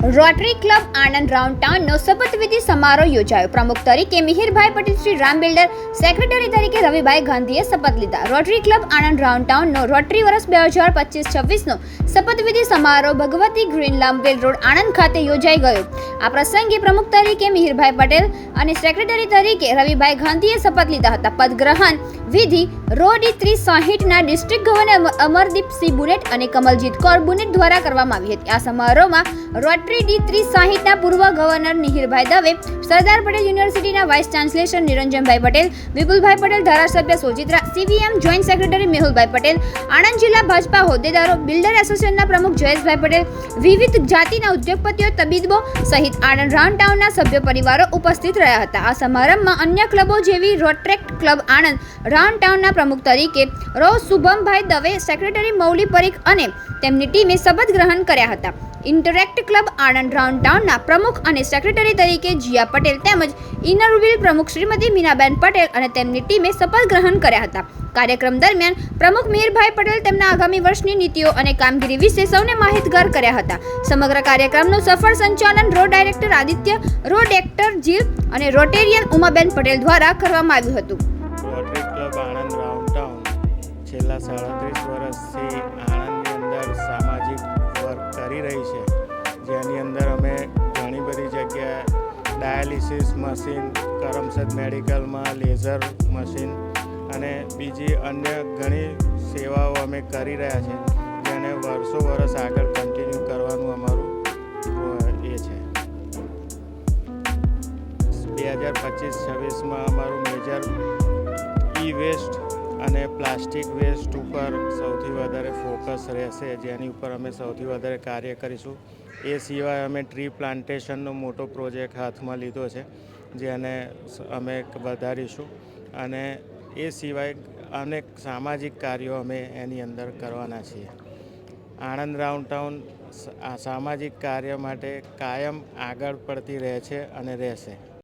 Rotary club Anand round ટાઉનનો શપથવિધિ સમારોહ યોજાયો. પ્રમુખ તરીકે મિહિરભાઈ પટેલ, શ્રી રામ બિલ્ડર, સેક્રેટરી તરીકે રવિભાઈ ગાંધીએ શપથ લીધા. રોટરી ક્લબ આણંદ રાઉન્ડ ટાઉનનો રોટરી વર્ષ 2025-26નો શપથવિધિ સમારોહ ભગવતી ગ્રીન લાંબવેલ રોડ, આણંદ ખાતે યોજાઈ ગયો. આ પ્રસંગે પ્રમુખ તરીકે મિહિરભાઈ પટેલ અને સેક્રેટરી તરીકે રવિભાઈ ગાંધીએ શપથ લીધા હતા. પદગ્રહણ વિધિ રોડી 360ના ડિસ્ટ્રિક્ટ ગવર્નર અમરદીપસિંહ બુનેટ અને કમલજીત કૌર બુનેટ દ્વારા કરવામાં આવી હતી. આ સમારોહમાં રોટરી D360ના પૂર્વ ગવર્નર મિહિરભાઈ દવે, સરદાર પટેલ યુનિવર્સિટીના વાઇસ ચાન્સેલર નિરંજનભાઈ પટેલ, વિપુલભાઈ પટેલ, ધારાસભ્ય સોજિત્રા, CVM જોઈન્ટ સેક્રેટરી મેહુલભાઈ પટેલ, આણંદ જિલ્લા ભાજપા હોદ્દેદારો, બિલ્ડર એસોસિએશનના પ્રમુખ જયેશભાઈ પટેલ, વિવિધ જાતિના ઉદ્યોગપતિઓ, તબીબો સહિત આણંદ રાઉન્ડ ટાઉનના સભ્ય પરિવારો ઉપસ્થિત રહ્યા હતા. આ સમારંભમાં અન્ય ક્લબો જેવી રોટરેક્ટ ક્લબ આણંદ રાઉન્ડ ટાઉનના પ્રમુખ તરીકે રો શુભમભાઈ દવે, સેક્રેટરી મૌલી પરીખ અને તેમની ટીમે શપથ ગ્રહણ કર્યા હતા. ઇન્ટરેક્ટ ક્લબ આણંદ રાઉન્ડ ટાઉનના પ્રમુખ અને સેક્રેટરી તરીકે જીયા પટેલ તેમજ ઇનરવ્હીલ પ્રમુખ શ્રીમતી મીનાબેન પટેલ અને તેમની ટીમે શપથ ગ્રહણ કર્યા હતા. કાર્યક્રમ દરમિયાન પ્રમુખ મિહિરભાઈ પટેલ તેમના આગામી વર્ષની નીતિઓ અને કામગીરી વિશે સૌને માહિતગાર કર્યા હતા. સમગ્ર કાર્યક્રમનું સફળ સંચાલન રો ડાયરેક્ટર આદિત્ય, રો ડાયરેક્ટર જીલ અને રોટેરિયન ઉમાબેન પટેલ દ્વારા કરવામાં આવ્યું હતું. Rotary club Anand round town છેલ્લા 37 વર્ષથી આણંદની અંદર સામાજિક વર્ક કરી રહી છે, જેની અંદર અમે ઘણી બધી જગ્યાએ ડાયાલિસિસ મશીન, કરમસદ મેડિકલમાં લેઝર મશીન અને બીજી અન્ય ઘણી સેવાઓ અમે કરી રહ્યા છીએ, જેને વર્ષો આગળ કન્ટિન્યુ કરવાનું અમારું એ છે. 2025-26માં અમારું મેજર વેસ્ટ અને પ્લાસ્ટિક વેસ્ટ ઉપર સૌથી વધારે ફોકસ રહેશે, જેની ઉપર અમે સૌથી વધારે કાર્ય કરીશું. એ સિવાય અમે ટ્રી પ્લાન્ટેશનનો મોટો પ્રોજેક્ટ હાથમાં લીધો છે, જેને અમે વધારીશું અને એ સિવાય અનેક સામાજિક કાર્યો અમે એની અંદર કરવાના છીએ. આણંદ રાઉન્ડ ટાઉન સામાજિક કાર્ય માટે કાયમ આગળ પડતી રહે છે અને રહેશે.